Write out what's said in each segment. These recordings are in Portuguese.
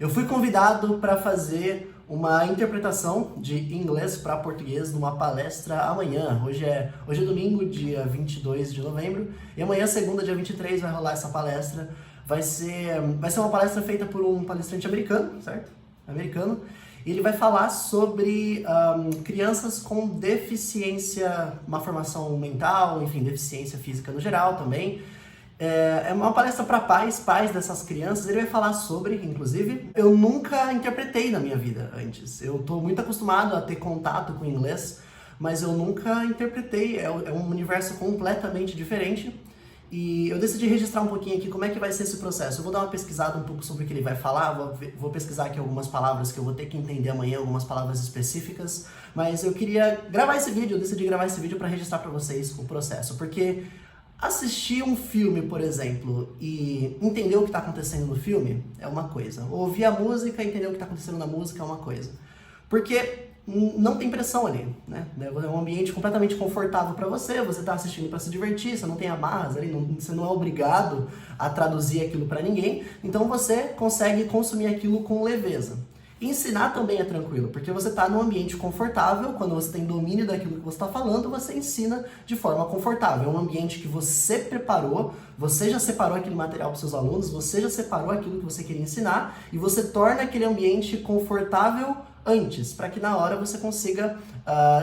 Eu fui convidado para fazer uma interpretação de inglês para português numa palestra amanhã. Hoje é domingo, dia 22 de novembro, e amanhã, segunda, dia 23, vai rolar essa palestra. Vai ser uma palestra feita por um palestrante americano, certo? Americano. E ele vai falar sobre crianças com deficiência, uma formação mental, enfim, deficiência física no geral também. É uma palestra para pais dessas crianças. Ele vai falar sobre, inclusive, eu nunca interpretei na minha vida antes. Eu estou muito acostumado a ter contato com inglês, mas eu nunca interpretei. É um universo completamente diferente. E eu decidi registrar um pouquinho aqui como é que vai ser esse processo. Eu vou dar uma pesquisada um pouco sobre o que ele vai falar, vou pesquisar aqui algumas palavras que eu vou ter que entender amanhã, algumas palavras específicas, mas eu queria gravar esse vídeo, eu decidi gravar esse vídeo para registrar para vocês o processo, porque assistir um filme, por exemplo, e entender o que está acontecendo no filme é uma coisa. Ouvir a música e entender o que está acontecendo na música é uma coisa. Porque não tem pressão ali, né? É um ambiente completamente confortável para você está assistindo para se divertir, você não tem amarras ali, você não é obrigado a traduzir aquilo para ninguém, então você consegue consumir aquilo com leveza. Ensinar também é tranquilo, porque você está num ambiente confortável, quando você tem domínio daquilo que você está falando, você ensina de forma confortável. É um ambiente que você preparou, você já separou aquele material para os seus alunos, você já separou aquilo que você queria ensinar, e você torna aquele ambiente confortável antes, para que na hora você consiga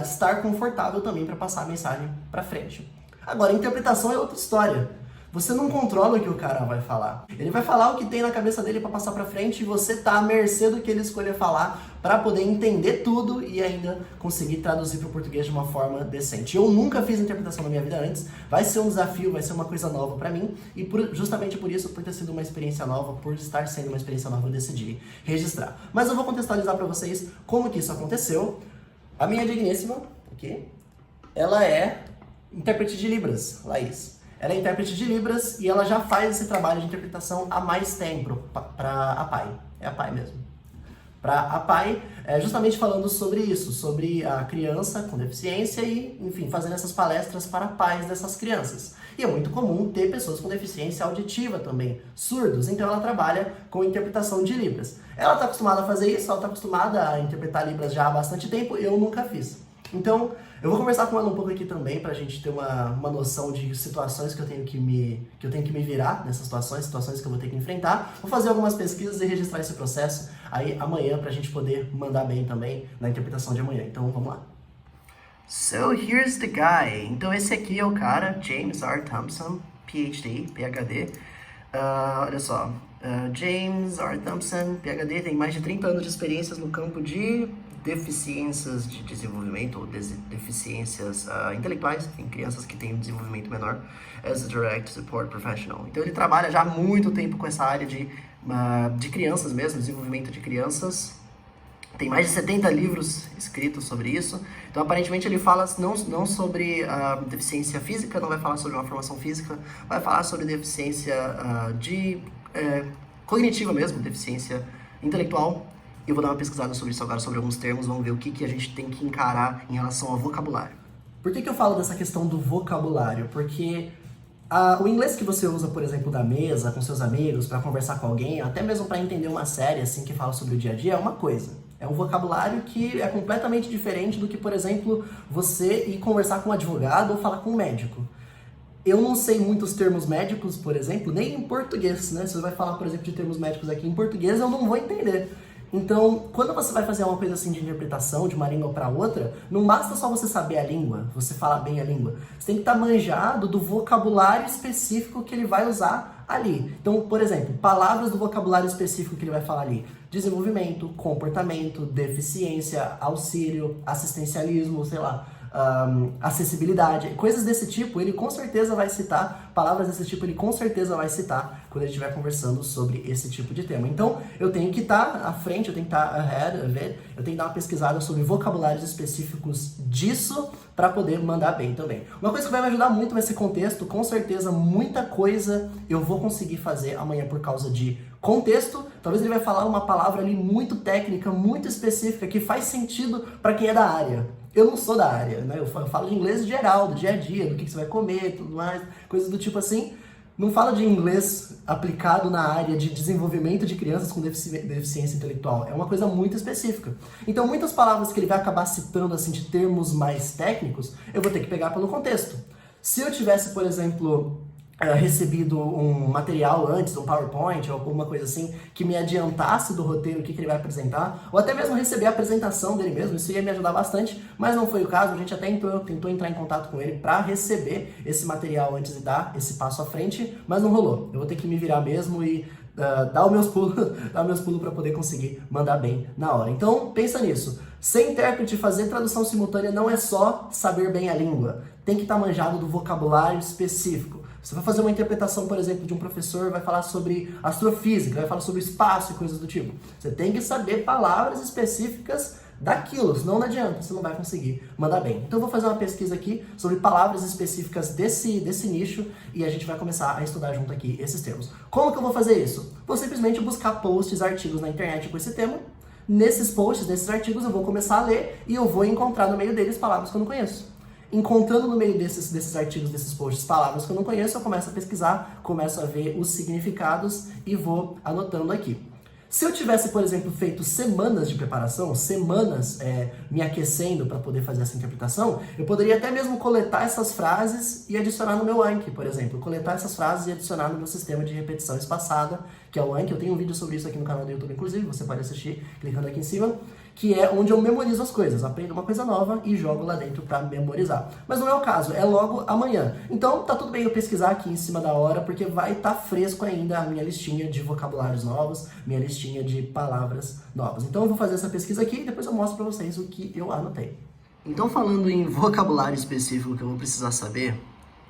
estar confortável também para passar a mensagem para frente. Agora, a interpretação é outra história. Você não controla o que o cara vai falar. Ele vai falar o que tem na cabeça dele para passar para frente e você tá à mercê do que ele escolher falar para poder entender tudo e ainda conseguir traduzir para o português de uma forma decente. Eu nunca fiz interpretação na minha vida antes, vai ser um desafio, vai ser uma coisa nova para mim e justamente por isso, por ter sido uma experiência nova, por estar sendo uma experiência nova, eu decidi registrar. Mas eu vou contextualizar para vocês como que isso aconteceu. A minha digníssima, aqui, ela é intérprete de Libras, Laís. Ela é intérprete de Libras e ela já faz esse trabalho de interpretação há mais tempo para a PAI. É a PAI mesmo. Para a PAI, justamente falando sobre isso, sobre a criança com deficiência e, enfim, fazendo essas palestras para pais dessas crianças. E é muito comum ter pessoas com deficiência auditiva também, surdos, então ela trabalha com interpretação de Libras. Ela está acostumada a fazer isso, ela está acostumada a interpretar Libras já há bastante tempo, eu nunca fiz. Então, eu vou conversar com ela um pouco aqui também, pra gente ter uma noção de situações que eu tenho que me virar nessas situações que eu vou ter que enfrentar. Vou fazer algumas pesquisas e registrar esse processo aí amanhã pra gente poder mandar bem também na interpretação de amanhã. Então, vamos lá. So, here's the guy. Então, esse aqui é o cara, James R. Thompson, PhD, PhD. Olha só, James R. Thompson, PhD, tem mais de 30 anos de experiências no campo de deficiências de desenvolvimento ou deficiências intelectuais, enfim, crianças que têm um desenvolvimento menor, as a Direct Support Professional. Então ele trabalha já há muito tempo com essa área de crianças mesmo, desenvolvimento de crianças. Tem mais de 70 livros escritos sobre isso. Então, aparentemente, ele fala não sobre deficiência física, não vai falar sobre uma formação física, vai falar sobre deficiência cognitiva mesmo, deficiência intelectual. E eu vou dar uma pesquisada sobre isso agora, sobre alguns termos, vamos ver o que a gente tem que encarar em relação ao vocabulário. Por que eu falo dessa questão do vocabulário? Porque o inglês que você usa, por exemplo, da mesa, com seus amigos, para conversar com alguém, até mesmo para entender uma série assim que fala sobre o dia a dia, é uma coisa. É um vocabulário que é completamente diferente do que, por exemplo, você ir conversar com um advogado ou falar com um médico. Eu não sei muitos termos médicos, por exemplo, nem em português, né? Se você vai falar, por exemplo, de termos médicos aqui em português, eu não vou entender. Então, quando você vai fazer uma coisa assim de interpretação de uma língua para outra, não basta só você saber a língua, você falar bem a língua. Você tem que estar manjado do vocabulário específico que ele vai usar ali. Então, por exemplo, palavras do vocabulário específico que ele vai falar ali. Desenvolvimento, comportamento, deficiência, auxílio, assistencialismo, sei lá, acessibilidade, coisas desse tipo, ele com certeza vai citar, palavras desse tipo ele com certeza vai citar quando ele estiver conversando sobre esse tipo de tema. Então, eu tenho que estar à frente, eu tenho que estar ahead of it, eu tenho que dar uma pesquisada sobre vocabulários específicos disso para poder mandar bem também. Uma coisa que vai me ajudar muito nesse contexto, com certeza, muita coisa eu vou conseguir fazer amanhã por causa de contexto. Talvez ele vai falar uma palavra ali muito técnica, muito específica, que faz sentido para quem é da área. Eu não sou da área, né? Eu falo de inglês geral, do dia a dia, do que você vai comer, tudo mais, coisas do tipo assim. não fala de inglês aplicado na área de desenvolvimento de crianças com deficiência intelectual. É uma coisa muito específica. Então, muitas palavras que ele vai acabar citando, assim, de termos mais técnicos, eu vou ter que pegar pelo contexto. Se eu tivesse, por exemplo, recebido um material antes, um PowerPoint ou alguma coisa assim, que me adiantasse do roteiro, o que ele vai apresentar, ou até mesmo receber a apresentação dele mesmo, isso ia me ajudar bastante, mas não foi o caso, a gente até tentou entrar em contato com ele para receber esse material antes de dar esse passo à frente, mas não rolou. Eu vou ter que me virar mesmo e dar os meus pulos para poder conseguir mandar bem na hora. Então, pensa nisso. Ser intérprete, fazer tradução simultânea não é só saber bem a língua, tem que estar manjado do vocabulário específico. Você vai fazer uma interpretação, por exemplo, de um professor, vai falar sobre astrofísica, vai falar sobre espaço e coisas do tipo. Você tem que saber palavras específicas daquilo, senão não adianta, você não vai conseguir mandar bem. Então eu vou fazer uma pesquisa aqui sobre palavras específicas desse nicho e a gente vai começar a estudar junto aqui esses termos. Como que eu vou fazer isso? Vou simplesmente buscar posts, artigos na internet com esse tema. Nesses posts, nesses artigos, eu vou começar a ler e eu vou encontrar no meio deles palavras que eu não conheço. Encontrando no meio desses artigos, desses posts, palavras que eu não conheço, eu começo a pesquisar, começo a ver os significados e vou anotando aqui. Se eu tivesse, por exemplo, feito semanas de preparação, semanas me aquecendo para poder fazer essa interpretação, eu poderia até mesmo coletar essas frases e adicionar no meu Anki, por exemplo. Coletar essas frases e adicionar no meu sistema de repetição espaçada, que é o Anki. Eu tenho um vídeo sobre isso aqui no canal do YouTube, inclusive, você pode assistir clicando aqui em cima, que é onde eu memorizo as coisas, aprendo uma coisa nova e jogo lá dentro para memorizar. Mas não é o caso, é logo amanhã. Então tá tudo bem eu pesquisar aqui em cima da hora, porque vai estar fresco ainda a minha listinha de vocabulários novos, minha listinha de palavras novas. Então eu vou fazer essa pesquisa aqui e depois eu mostro para vocês o que eu anotei. Então, falando em vocabulário específico que eu vou precisar saber,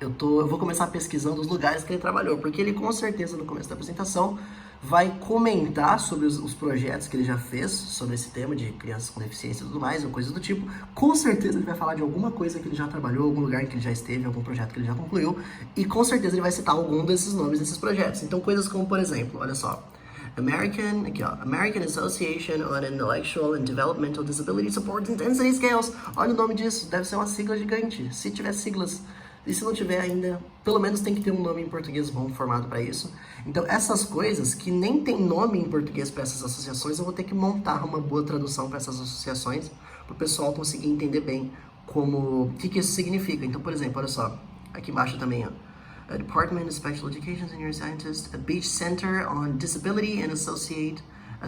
eu vou começar pesquisando os lugares que ele trabalhou, porque ele com certeza no começo da apresentação vai comentar sobre os projetos que ele já fez sobre esse tema de crianças com deficiência e tudo mais, ou coisa do tipo. Com certeza ele vai falar de alguma coisa que ele já trabalhou, algum lugar que ele já esteve, algum projeto que ele já concluiu, e com certeza ele vai citar algum desses nomes desses projetos. Então, coisas como, por exemplo, olha só, American Association on Intellectual and Developmental Disability Support Intensity Scales. Olha o nome disso, deve ser uma sigla gigante. Se tiver siglas, e se não tiver ainda, pelo menos tem que ter um nome em português bom formado para isso. Então, essas coisas que nem tem nome em português para essas associações, eu vou ter que montar uma boa tradução para essas associações, para o pessoal conseguir entender bem o que isso significa. Então, por exemplo, olha só, aqui embaixo também, ó. A Department of Special Education Senior Scientist, a Beach Center on Disability and Associate, I'm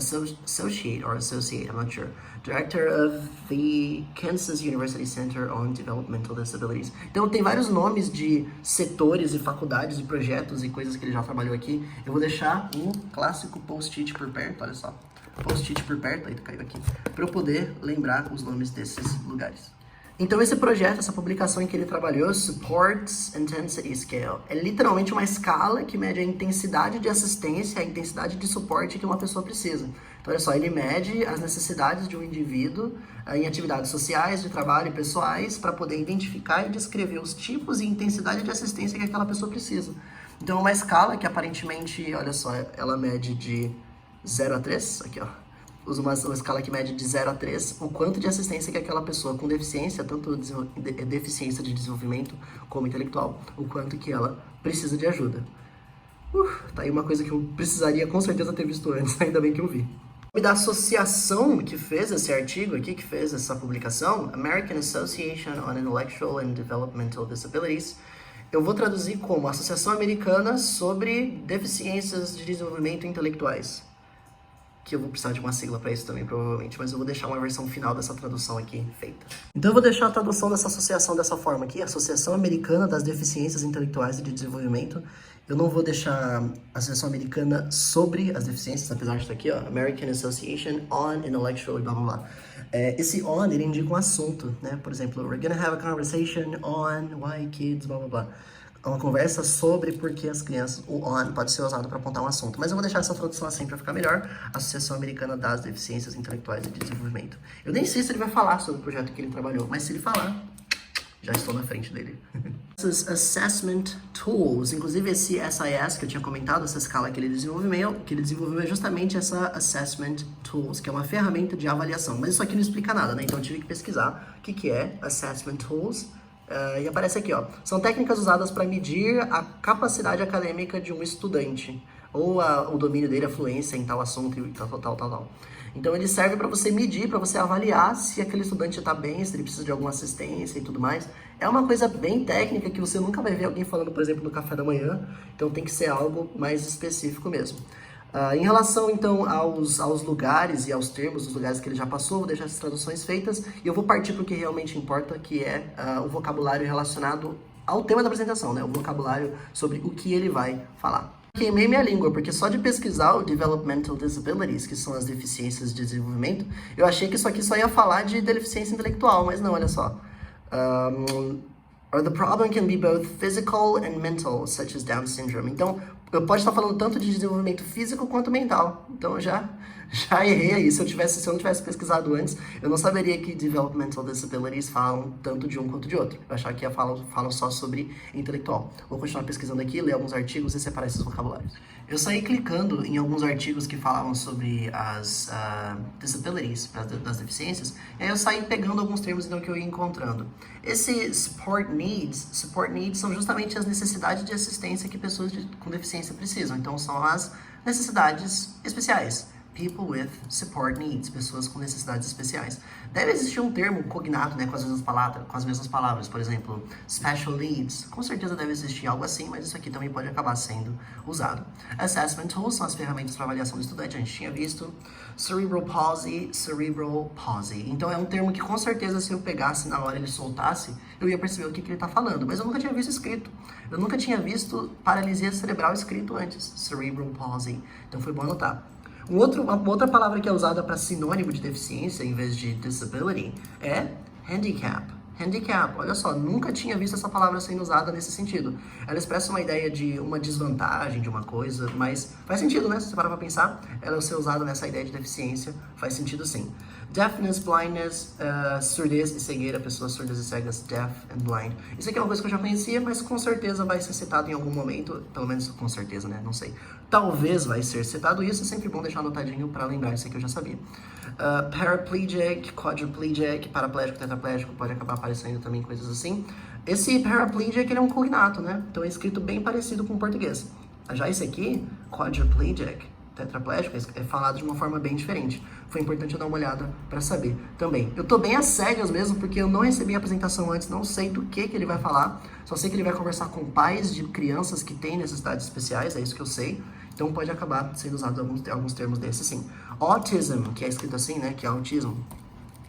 not sure. Director of the Kansas University Center on Developmental Disabilities. Então tem vários nomes de setores e faculdades e projetos e coisas que ele já trabalhou aqui. Eu vou deixar um clássico post-it por perto, olha só. Post-it por perto, aí caiu aqui, para eu poder lembrar os nomes desses lugares. Então esse projeto, essa publicação em que ele trabalhou, Supports Intensity Scale, é literalmente uma escala que mede a intensidade de assistência, a intensidade de suporte que uma pessoa precisa. Então olha só, ele mede as necessidades de um indivíduo em atividades sociais, de trabalho e pessoais, para poder identificar e descrever os tipos e intensidade de assistência que aquela pessoa precisa. Então é uma escala que aparentemente, olha só, ela mede de 0 a 3, aqui ó. Usa uma escala que mede de 0 a 3 o quanto de assistência que aquela pessoa com deficiência, tanto deficiência de desenvolvimento como intelectual, o quanto que ela precisa de ajuda. Tá aí uma coisa que eu precisaria com certeza ter visto antes, ainda bem que eu vi. O nome da associação que fez esse artigo aqui, que fez essa publicação, American Association on Intellectual and Developmental Disabilities, eu vou traduzir como Associação Americana sobre Deficiências de Desenvolvimento Intelectuais. Que eu vou precisar de uma sigla para isso também, provavelmente, mas eu vou deixar uma versão final dessa tradução aqui feita. Então eu vou deixar a tradução dessa associação dessa forma aqui, Associação Americana das Deficiências Intelectuais e de Desenvolvimento. Eu não vou deixar a Associação Americana sobre as deficiências, apesar de estar aqui, ó, American Association on Intellectual e blá blá blá. Esse on, ele indica um assunto, né? Por exemplo, we're gonna have a conversation on why kids, blá blá blá. Uma conversa sobre por que as crianças, o on pode ser usado para apontar um assunto. Mas eu vou deixar essa tradução assim para ficar melhor. Associação Americana das Deficiências Intelectuais e de Desenvolvimento. Eu nem sei se ele vai falar sobre o projeto que ele trabalhou, mas se ele falar, já estou na frente dele. Essas Assessment Tools, inclusive esse SIS que eu tinha comentado, essa escala que ele desenvolveu é justamente essa Assessment Tools, que é uma ferramenta de avaliação. Mas isso aqui não explica nada, né? Então eu tive que pesquisar o que é Assessment Tools. E aparece aqui, ó. São técnicas usadas para medir a capacidade acadêmica de um estudante, ou o domínio dele, a fluência em tal assunto e tal. Então ele serve para você medir, para você avaliar se aquele estudante está bem, se ele precisa de alguma assistência e tudo mais. É uma coisa bem técnica que você nunca vai ver alguém falando, por exemplo, no café da manhã. Então tem que ser algo mais específico mesmo. Em relação, então, aos lugares e aos termos, os lugares que ele já passou, vou deixar essas traduções feitas e eu vou partir para o que realmente importa, que é o vocabulário relacionado ao tema da apresentação, né? O vocabulário sobre o que ele vai falar. Queimei minha língua, porque só de pesquisar o Developmental Disabilities, que são as deficiências de desenvolvimento, eu achei que isso aqui só ia falar de deficiência intelectual, mas não, olha só. Or the problem can be both physical and mental, such as Down syndrome. Então, eu posso estar falando tanto de desenvolvimento físico quanto mental. Então, eu já errei aí. Se eu não tivesse pesquisado antes, eu não saberia que Developmental Disabilities falam tanto de um quanto de outro. Eu achava que falam só sobre intelectual. Vou continuar pesquisando aqui, ler alguns artigos e separar esses vocabulários. Eu saí clicando em alguns artigos que falavam sobre as disabilities, das deficiências, e aí eu saí pegando alguns termos então, que eu ia encontrando. Esse support needs são justamente as necessidades de assistência que pessoas com deficiência precisam. Então, são as necessidades especiais. People with support needs, pessoas com necessidades especiais. Deve existir um termo cognato, né, com as mesmas palavras, por exemplo, special needs. Com certeza deve existir algo assim, mas isso aqui também pode acabar sendo usado. Assessment tools são as ferramentas para avaliação do estudante, a gente tinha visto. Cerebral palsy. Então é um termo que com certeza se eu pegasse na hora e ele soltasse, eu ia perceber o que ele está falando, mas eu nunca tinha visto escrito. Eu nunca tinha visto paralisia cerebral escrito antes, cerebral palsy. Então foi bom anotar. Uma outra palavra que é usada para sinônimo de deficiência, em vez de disability, é handicap. Handicap, olha só, nunca tinha visto essa palavra sendo usada nesse sentido. Ela expressa uma ideia de uma desvantagem de uma coisa, mas faz sentido, né? Se você parar pra pensar, ela ser usada nessa ideia de deficiência, faz sentido sim. Deafness, blindness, surdez e cegueira, pessoas surdas e cegas, deaf and blind. Isso aqui é uma coisa que eu já conhecia, mas com certeza vai ser citado em algum momento, pelo menos com certeza, né? Não sei. Talvez vai ser citado isso, é sempre bom deixar anotadinho para lembrar isso aqui eu já sabia. Paraplegic, quadriplegic, paraplégico, tetraplégico, pode acabar aparecendo também coisas assim. Esse paraplegic ele é um cognato, né? Então é escrito bem parecido com o português. Já esse aqui, quadriplegic, tetraplégico, é falado de uma forma bem diferente. Foi importante eu dar uma olhada para saber também. Eu tô bem às cegas mesmo, porque eu não recebi a apresentação antes, não sei do que ele vai falar. Só sei que ele vai conversar com pais de crianças que têm necessidades especiais, é isso que eu sei. Então pode acabar sendo usado alguns termos desses, sim. Autism, que é escrito assim, né, que é autismo.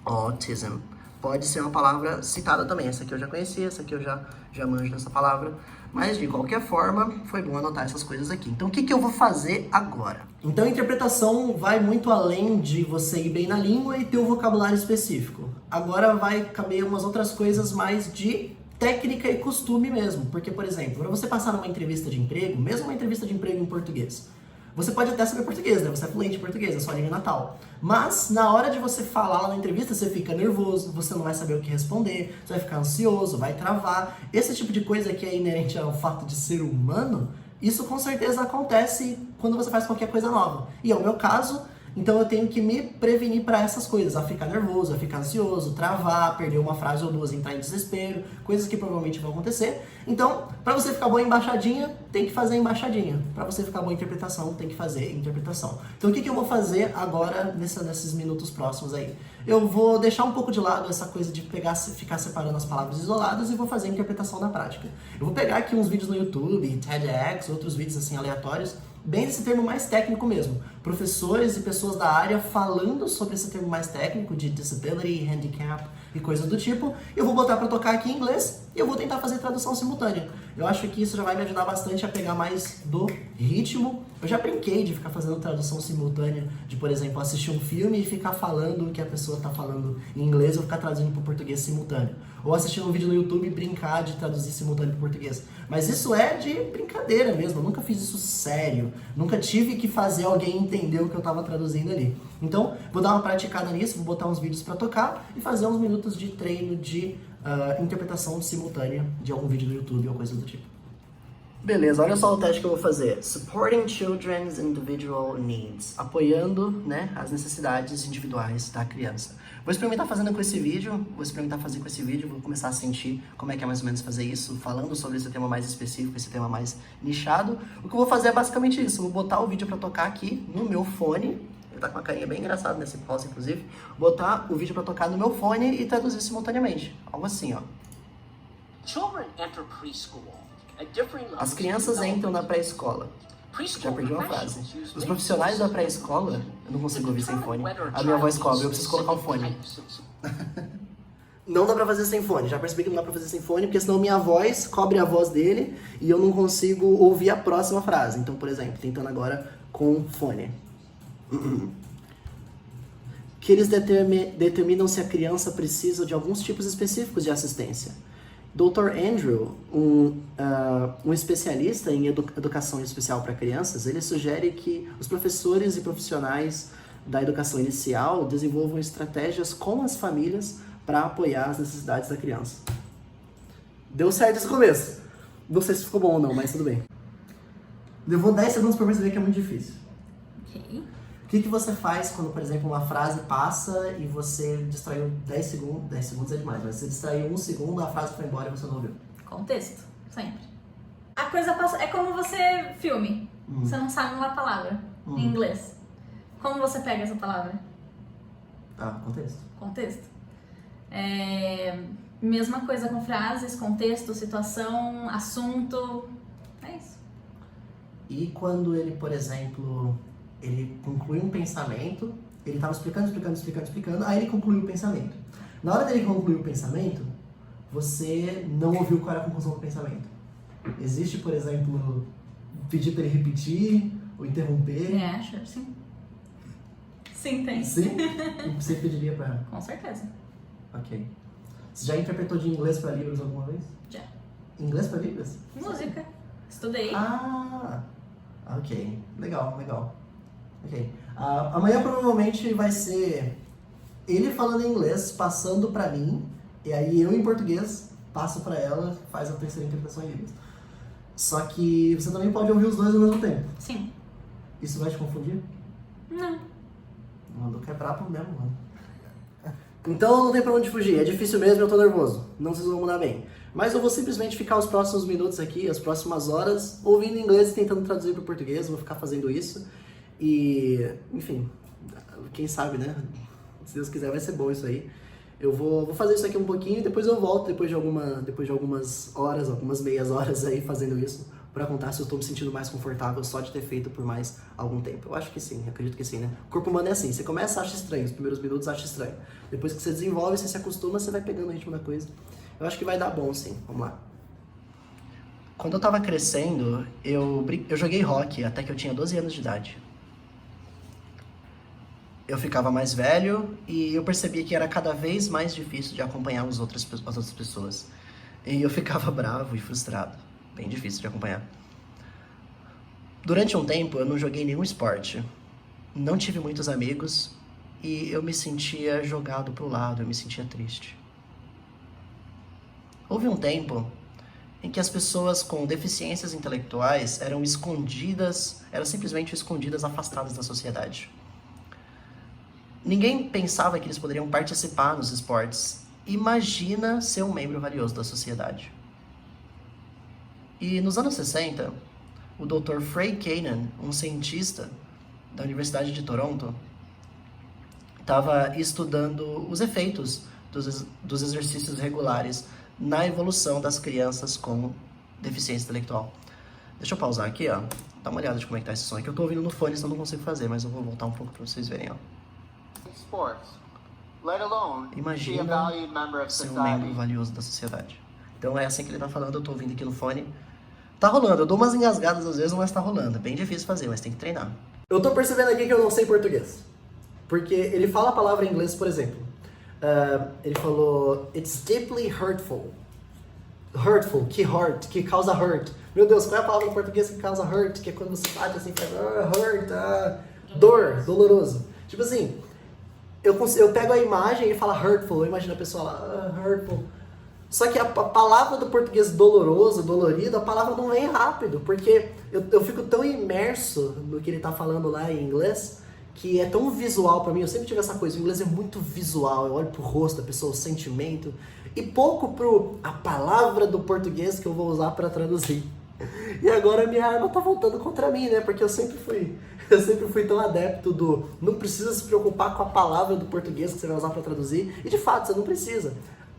Autism. Pode ser uma palavra citada também. Essa aqui eu já conhecia, essa aqui eu já manjo dessa palavra. Mas, de qualquer forma, foi bom anotar essas coisas aqui. Então, o que eu vou fazer agora? Então, a interpretação vai muito além de você ir bem na língua e ter um vocabulário específico. Agora vai caber umas outras coisas mais de técnica e costume mesmo. Porque, por exemplo, para você passar numa entrevista de emprego, mesmo uma entrevista de emprego em português, você pode até saber português, né? Você é fluente em português, é sua língua natal. Mas, na hora de você falar lá na entrevista, você fica nervoso, você não vai saber o que responder, você vai ficar ansioso, vai travar. Esse tipo de coisa que é inerente ao fato de ser humano, isso com certeza acontece quando você faz qualquer coisa nova. E é o meu caso, então eu tenho que me prevenir para essas coisas, a ficar nervoso, a ficar ansioso, travar, perder uma frase ou duas, entrar em desespero, coisas que provavelmente vão acontecer. Então, para você ficar bom em embaixadinha, tem que fazer embaixadinha. Para você ficar bom em interpretação, tem que fazer interpretação. Então, o que eu vou fazer agora nesses minutos próximos aí? Eu vou deixar um pouco de lado essa coisa de ficar separando as palavras isoladas e vou fazer a interpretação na prática. Eu vou pegar aqui uns vídeos no YouTube, TEDx, outros vídeos assim aleatórios, bem esse termo mais técnico mesmo. Professores e pessoas da área falando sobre esse termo mais técnico de disability, handicap e coisas do tipo. Eu vou botar para tocar aqui em inglês e eu vou tentar fazer tradução simultânea. Eu acho que isso já vai me ajudar bastante a pegar mais do ritmo. Eu já brinquei de ficar fazendo tradução simultânea, de, por exemplo, assistir um filme e ficar falando o que a pessoa está falando em inglês ou ficar traduzindo para o português simultâneo. Ou assistir um vídeo no YouTube e brincar de traduzir simultâneo para o português. Mas isso é de brincadeira mesmo, eu nunca fiz isso sério. Nunca tive que fazer alguém entender o que eu estava traduzindo ali. Então, vou dar uma praticada nisso, vou botar uns vídeos para tocar e fazer uns minutos de treino de interpretação simultânea de algum vídeo do YouTube ou coisa do tipo. Beleza, olha só o teste que eu vou fazer. Supporting children's individual needs. Apoiando, né, as necessidades individuais da criança. Vou experimentar fazendo com esse vídeo, vou começar a sentir como é que é mais ou menos fazer isso, falando sobre esse tema mais específico, esse tema mais nichado. O que eu vou fazer é basicamente isso, vou botar o vídeo pra tocar aqui no meu fone, ele tá com uma carinha bem engraçada nesse pause, inclusive, botar o vídeo pra tocar no meu fone e traduzir simultaneamente, algo assim, ó. Children enter preschool. As crianças entram na pré-escola. Já perdi uma frase. Os profissionais da pré-escola, eu não consigo ouvir sem fone. A minha voz cobre, eu preciso colocar o fone. Não dá pra fazer sem fone, já percebi que não dá pra fazer sem fone, porque senão minha voz cobre a voz dele e eu não consigo ouvir a próxima frase. Então, por exemplo, tentando agora com fone. Que eles determinam se a criança precisa de alguns tipos específicos de assistência. Dr. Andrew, um especialista em educação especial para crianças, ele sugere que os professores e profissionais da educação inicial desenvolvam estratégias com as famílias para apoiar as necessidades da criança. Deu certo esse começo. Não sei se ficou bom ou não, mas tudo bem. Levou 10 segundos para perceber que é muito difícil. Ok. O que você faz quando, por exemplo, uma frase passa e você distraiu 10 segundos? 10 segundos é demais, mas você distraiu 1 segundo, a frase foi embora e você não ouviu. Contexto, sempre. A coisa passa... É como você filme. Você não sabe uma palavra em inglês. Como você pega essa palavra? Contexto. Contexto. Mesma coisa com frases, contexto, situação, assunto. É isso. E quando ele, por exemplo, ele conclui um pensamento, ele estava explicando, aí ele concluiu o pensamento. Na hora dele concluir o pensamento, você não ouviu qual era a conclusão do pensamento. Existe, por exemplo, pedir para ele repetir ou interromper? Sure, sim. Sim, tem. Sim? Você pediria para... Com certeza. Ok. Você já interpretou de inglês para Libras alguma vez? Já. Inglês para Libras? Música. Estudei. Ok. Legal. Ok. Amanhã provavelmente vai ser ele falando em inglês, passando pra mim, e aí eu em português passo pra ela, faz a terceira interpretação em Libras. Só que você também pode ouvir os dois ao mesmo tempo. Sim. Isso vai te confundir? Não. O Luca é brabo mesmo, mano. Então não tem pra onde fugir, é difícil mesmo, eu tô nervoso. Não vocês vão mudar bem. Mas eu vou simplesmente ficar os próximos minutos aqui, as próximas horas, ouvindo inglês e tentando traduzir pro português, vou ficar fazendo isso. E, enfim, quem sabe, né? Se Deus quiser vai ser bom isso aí. Eu vou fazer isso aqui um pouquinho e depois eu volto, depois de algumas horas, algumas meias horas aí fazendo isso, pra contar se eu tô me sentindo mais confortável só de ter feito por mais algum tempo. Eu acho que sim, acredito que sim, né? O corpo humano é assim, você começa a achar estranho, os primeiros minutos acha estranho. Depois que você desenvolve, você se acostuma, você vai pegando o ritmo da coisa. Eu acho que vai dar bom, sim. Vamos lá. Quando eu tava crescendo, eu joguei hockey até que eu tinha 12 anos de idade. Eu ficava mais velho e eu percebia que era cada vez mais difícil de acompanhar as outras pessoas. E eu ficava bravo e frustrado. Bem difícil de acompanhar. Durante um tempo, eu não joguei nenhum esporte. Não tive muitos amigos e eu me sentia jogado pro lado, eu me sentia triste. Houve um tempo em que as pessoas com deficiências intelectuais eram simplesmente escondidas, afastadas da sociedade. Ninguém pensava que eles poderiam participar nos esportes. Imagina ser um membro valioso da sociedade. E nos anos 60, o Dr. Frey Kanan, um cientista da Universidade de Toronto, estava estudando os efeitos dos exercícios regulares na evolução das crianças com deficiência intelectual. Deixa eu pausar aqui, ó. Dá uma olhada de como é que tá esse som aqui. Eu tô ouvindo no fone, senão não consigo fazer, mas eu vou voltar um pouco para vocês verem, ó. Imagina ser um membro valioso da sociedade. Então é assim que ele tá falando, eu tô ouvindo aqui no fone. Tá rolando, eu dou umas engasgadas às vezes, mas tá rolando. É bem difícil fazer, mas tem que treinar. Eu tô percebendo aqui que eu não sei português. Porque ele fala a palavra em inglês, por exemplo. Ele falou, it's deeply hurtful. Hurtful, que causa hurt. Meu Deus, qual é a palavra em português que causa hurt? Que é quando você bate assim, faz hurt, dor, doloroso. Tipo assim, eu pego a imagem e fala hurtful, eu imagino a pessoa lá, hurtful. Só que a palavra do português doloroso, dolorido, a palavra não vem rápido, porque eu fico tão imerso no que ele tá falando lá em inglês, que é tão visual pra mim. Eu sempre tive essa coisa, o inglês é muito visual, eu olho pro rosto da pessoa, o sentimento, e pouco a palavra do português que eu vou usar pra traduzir. E agora a minha arma tá voltando contra mim, né? Porque eu sempre fui tão adepto do não precisa se preocupar com a palavra do português que você vai usar pra traduzir, e de fato, você não precisa.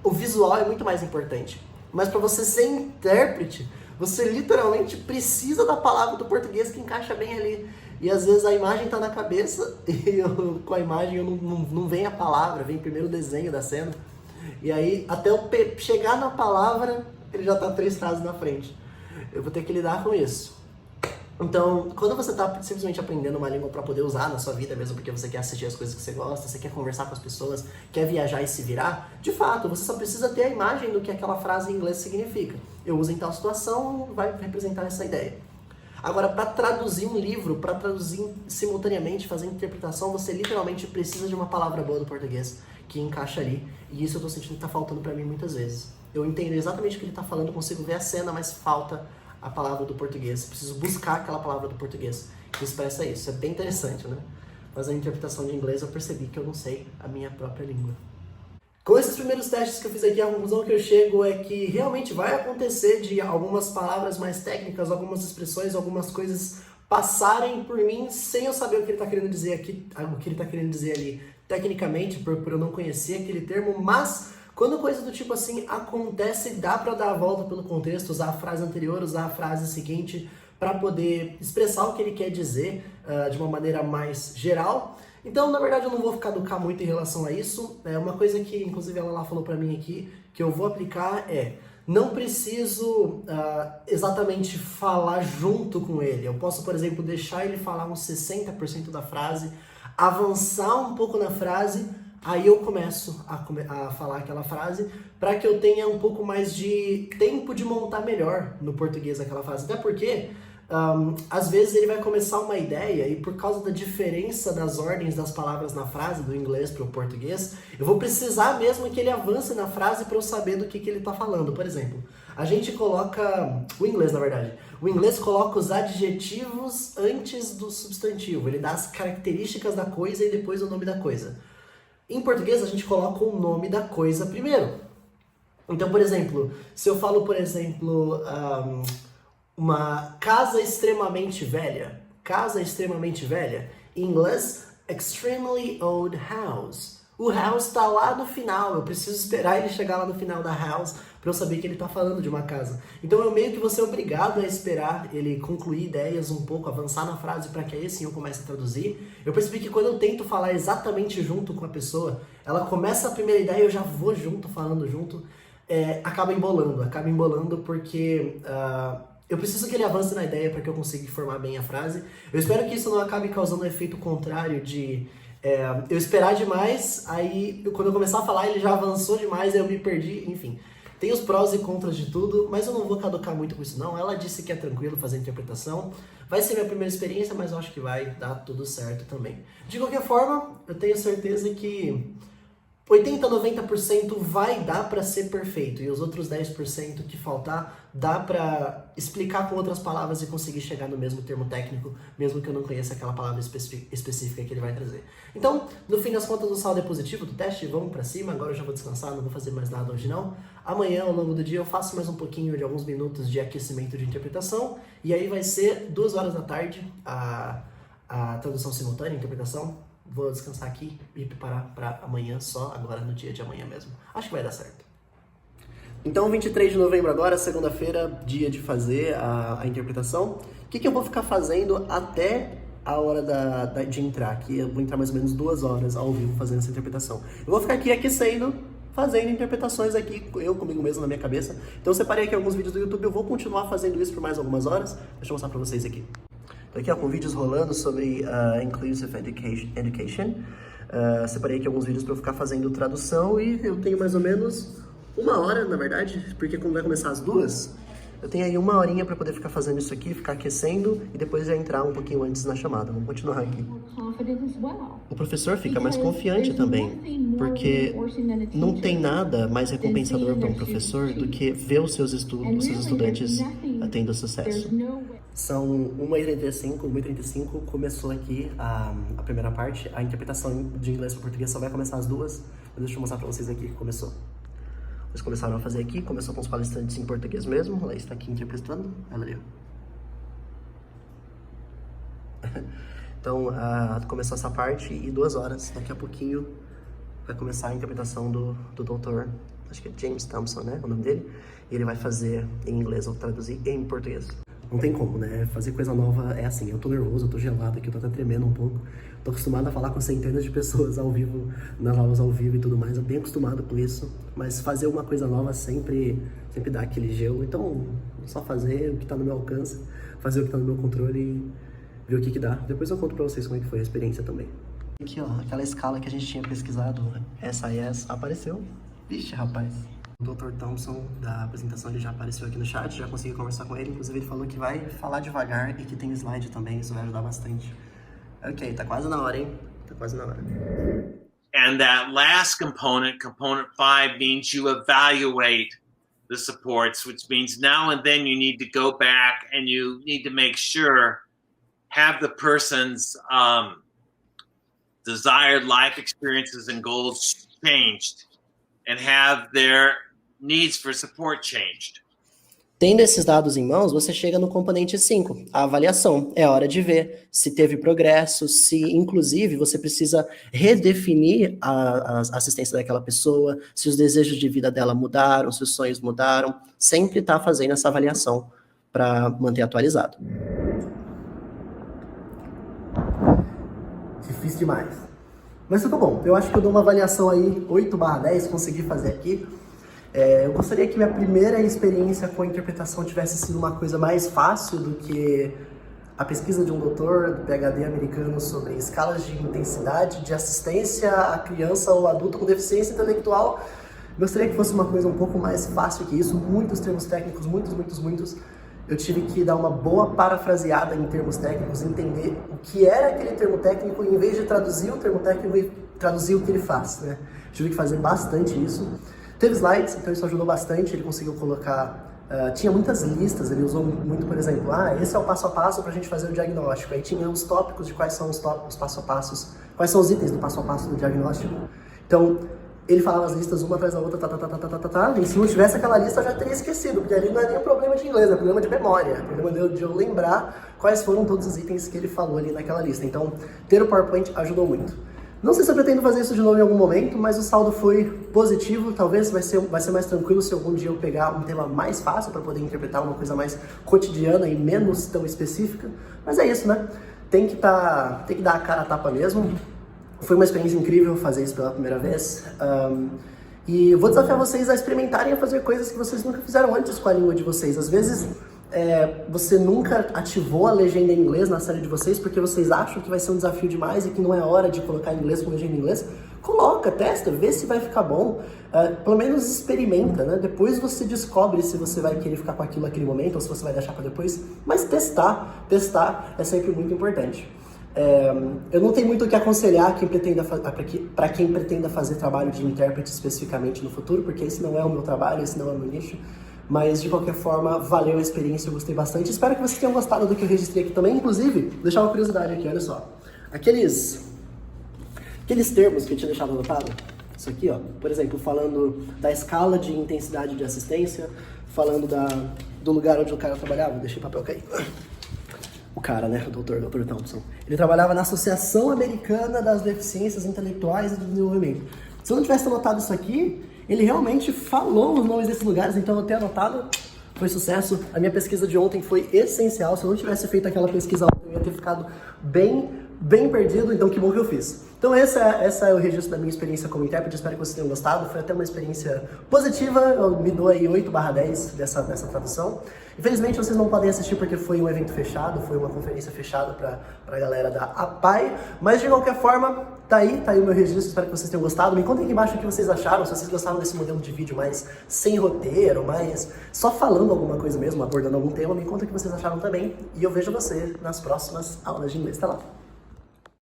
O visual é muito mais importante. Mas para você ser intérprete, você literalmente precisa da palavra do português que encaixa bem ali. E às vezes a imagem tá na cabeça e com a imagem não vem a palavra, vem primeiro o desenho da cena. E aí, até eu chegar na palavra, ele já tá 3 frases na frente. Eu vou ter que lidar com isso. Então, quando você tá simplesmente aprendendo uma língua para poder usar na sua vida mesmo, porque você quer assistir as coisas que você gosta, você quer conversar com as pessoas, quer viajar e se virar, de fato, você só precisa ter a imagem do que aquela frase em inglês significa. Eu uso em tal situação, vai representar essa ideia. Agora, para traduzir um livro, para traduzir simultaneamente, fazer interpretação, você literalmente precisa de uma palavra boa do português que encaixa ali. E isso eu tô sentindo que tá faltando para mim muitas vezes. Eu entendo exatamente o que ele tá falando, consigo ver a cena, mas falta a palavra do português. Preciso buscar aquela palavra do português que expressa isso. É bem interessante, né? Mas a interpretação de inglês eu percebi que eu não sei a minha própria língua. Com esses primeiros testes que eu fiz aqui, a conclusão que eu chego é que realmente vai acontecer de algumas palavras mais técnicas, algumas expressões, algumas coisas passarem por mim sem eu saber o que ele está querendo dizer aqui, o que ele está querendo dizer ali tecnicamente, por eu não conhecer aquele termo, mas quando coisa do tipo assim acontece, dá para dar a volta pelo contexto, usar a frase anterior, usar a frase seguinte para poder expressar o que ele quer dizer de uma maneira mais geral. Então, na verdade, eu não vou educar muito em relação a isso. Uma coisa que, inclusive, ela lá falou para mim aqui, que eu vou aplicar não preciso exatamente falar junto com ele. Eu posso, por exemplo, deixar ele falar uns 60% da frase, avançar um pouco na frase, aí eu começo a falar aquela frase para que eu tenha um pouco mais de tempo de montar melhor no português aquela frase. Até porque, às vezes ele vai começar uma ideia e por causa da diferença das ordens das palavras na frase, do inglês para o português, eu vou precisar mesmo que ele avance na frase para eu saber do que ele está falando. Por exemplo, a gente coloca, o inglês na verdade, o inglês coloca os adjetivos antes do substantivo, ele dá as características da coisa e depois o nome da coisa. Em português, a gente coloca o nome da coisa primeiro. Então, por exemplo, se eu falo, por exemplo, uma casa extremamente velha, em inglês, extremely old house. O house está lá no final, eu preciso esperar ele chegar lá no final da house para eu saber que ele está falando de uma casa. Então eu meio que vou ser obrigado a esperar ele concluir ideias um pouco, avançar na frase para que aí sim eu comece a traduzir. Eu percebi que quando eu tento falar exatamente junto com a pessoa, ela começa a primeira ideia e eu já vou junto, falando junto, acaba embolando porque eu preciso que ele avance na ideia para que eu consiga formar bem a frase. Eu espero que isso não acabe causando um efeito contrário de eu esperar demais, aí quando eu começar a falar ele já avançou demais, aí eu me perdi, enfim. Tem os prós e contras de tudo, mas eu não vou caducar muito com isso não. Ela disse que é tranquilo fazer interpretação. Vai ser minha primeira experiência, mas eu acho que vai dar tudo certo também. De qualquer forma, eu tenho certeza que 80, 90% vai dar para ser perfeito. E os outros 10% que faltar, dá para explicar com outras palavras e conseguir chegar no mesmo termo técnico, mesmo que eu não conheça aquela palavra específica que ele vai trazer. Então, no fim das contas, o saldo é positivo do teste. Vamos para cima. Agora eu já vou descansar, não vou fazer mais nada hoje não. Amanhã, ao longo do dia, eu faço mais um pouquinho de alguns minutos de aquecimento de interpretação. E aí vai ser 2 horas da tarde a tradução simultânea, a interpretação. Vou descansar aqui e preparar para amanhã só, agora no dia de amanhã mesmo. Acho que vai dar certo. Então, 23 de novembro agora, segunda-feira, dia de fazer a interpretação. O que eu vou ficar fazendo até a hora de entrar aqui? Eu vou entrar mais ou menos 2 horas ao vivo fazendo essa interpretação. Eu vou ficar aqui aquecendo, fazendo interpretações aqui, eu comigo mesmo na minha cabeça. Então eu separei aqui alguns vídeos do YouTube, eu vou continuar fazendo isso por mais algumas horas. Deixa eu mostrar para vocês aqui. Aqui ó, com vídeos rolando sobre Inclusive Education. Separei aqui alguns vídeos para eu ficar fazendo tradução e eu tenho mais ou menos 1 hora, na verdade, porque como vai começar às 2, Eu tenho aí 1 horinha para poder ficar fazendo isso aqui, ficar aquecendo e depois já entrar um pouquinho antes na chamada. Vamos continuar aqui. O professor fica mais confiante também, porque não tem nada mais recompensador para um professor do que ver os seus estudantes tendo sucesso. São 1h35, começou aqui a primeira parte. A interpretação de inglês para português só vai começar às 2h, mas deixa eu mostrar para vocês aqui que começou. Eles começaram a fazer aqui, começou com os palestrantes em português mesmo, ela está aqui interpretando, ela ali. Então, começou essa parte e 2 horas, daqui a pouquinho vai começar a interpretação do doutor, acho que é James Thompson, né, o nome dele, e ele vai fazer em inglês, ou traduzir em português. Não tem como, né, fazer coisa nova é assim, eu tô nervoso, eu tô gelado aqui, eu tô até tremendo um pouco. Tô acostumado a falar com centenas de pessoas ao vivo, nas aulas ao vivo e tudo mais, eu bem acostumado com isso, mas fazer uma coisa nova sempre dá aquele gelo, então só fazer o que tá no meu alcance, fazer o que tá no meu controle e ver o que dá. Depois eu conto pra vocês como é que foi a experiência também. Aqui ó, aquela escala que a gente tinha pesquisado, SIS, apareceu. Vixe, rapaz. O Dr. Thompson da apresentação ele já apareceu aqui no chat, já consegui conversar com ele, inclusive ele falou que vai falar devagar e que tem slide também, isso vai ajudar bastante. Ok, tá quase na hora, hein? Tá quase na hora. And that last component, component 5, means you evaluate the supports, which means now and then you need to go back and you need to make sure, have the person's desired life experiences and goals changed and have their needs for support changed. Tendo esses dados em mãos, você chega no componente 5, a avaliação. É hora de ver se teve progresso, se inclusive você precisa redefinir a assistência daquela pessoa, se os desejos de vida dela mudaram, se os sonhos mudaram. Sempre está fazendo essa avaliação para manter atualizado. Difícil demais. Mas tudo bom, eu acho que eu dou uma avaliação aí, 8/10, consegui fazer aqui. Eu gostaria que minha primeira experiência com a interpretação tivesse sido uma coisa mais fácil do que a pesquisa de um doutor do PhD americano sobre escalas de intensidade de assistência à criança ou adulto com deficiência intelectual. Gostaria que fosse uma coisa um pouco mais fácil que isso, muitos termos técnicos, muitos. Eu tive que dar uma boa parafraseada em termos técnicos, entender o que era aquele termo técnico, em vez de traduzir o termo técnico e traduzir o que ele faz, né? Tive que fazer bastante isso. Teve slides, então isso ajudou bastante, ele conseguiu colocar, tinha muitas listas, ele usou muito, por exemplo, esse é o passo a passo para a gente fazer o diagnóstico, aí tinha os tópicos de quais são os passo a passos, quais são os itens do passo a passo do diagnóstico. Então, ele falava as listas uma atrás da outra, e se não tivesse aquela lista eu já teria esquecido, porque ali não é nem um problema de inglês, é um problema de memória, é um problema de eu lembrar quais foram todos os itens que ele falou ali naquela lista. Então, ter o PowerPoint ajudou muito. Não sei se eu pretendo fazer isso de novo em algum momento, mas o saldo foi positivo. Talvez vai ser mais tranquilo se algum dia eu pegar um tema mais fácil para poder interpretar uma coisa mais cotidiana e menos tão específica. Mas é isso, né? Tem que dar a cara a tapa mesmo. Foi uma experiência incrível fazer isso pela primeira vez. E eu vou desafiar vocês a experimentarem a fazer coisas que vocês nunca fizeram antes com a língua de vocês. Às vezes, você nunca ativou a legenda em inglês na série de vocês porque vocês acham que vai ser um desafio demais e que não é hora de colocar em inglês com legenda em inglês. Coloca, testa, vê se vai ficar bom. Pelo menos experimenta, né? Depois você descobre se você vai querer ficar com aquilo naquele momento ou se você vai deixar para depois. Mas testar é sempre muito importante. Eu não tenho muito o que aconselhar para quem pretenda fazer trabalho de intérprete especificamente no futuro, porque esse não é o meu trabalho, esse não é o meu nicho. Mas, de qualquer forma, valeu a experiência, eu gostei bastante. Espero que vocês tenham gostado do que eu registrei aqui também. Inclusive, vou deixar uma curiosidade aqui, olha só. Aqueles termos que eu tinha deixado anotado, isso aqui, ó, por exemplo, falando da escala de intensidade de assistência, falando do lugar onde o cara trabalhava, deixei o papel cair. O cara, né, o Dr. Thompson. Ele trabalhava na Associação Americana das Deficiências Intelectuais e do Desenvolvimento. Se eu não tivesse anotado isso aqui, ele realmente falou os nomes desses lugares, então eu ter anotado foi sucesso. A minha pesquisa de ontem foi essencial. Se eu não tivesse feito aquela pesquisa ontem, eu ia ter ficado bem perdido, então que bom que eu fiz. Então essa é o registro da minha experiência como intérprete, espero que vocês tenham gostado, foi até uma experiência positiva, eu me dou aí 8/10 dessa tradução. Infelizmente vocês não podem assistir porque foi um evento fechado, foi uma conferência fechada pra galera da APAI, mas de qualquer forma, tá aí o meu registro, espero que vocês tenham gostado. Me contem aqui embaixo o que vocês acharam, se vocês gostaram desse modelo de vídeo mais sem roteiro, mais só falando alguma coisa mesmo, abordando algum tema, me conta o que vocês acharam também, e eu vejo você nas próximas aulas de inglês. Até lá!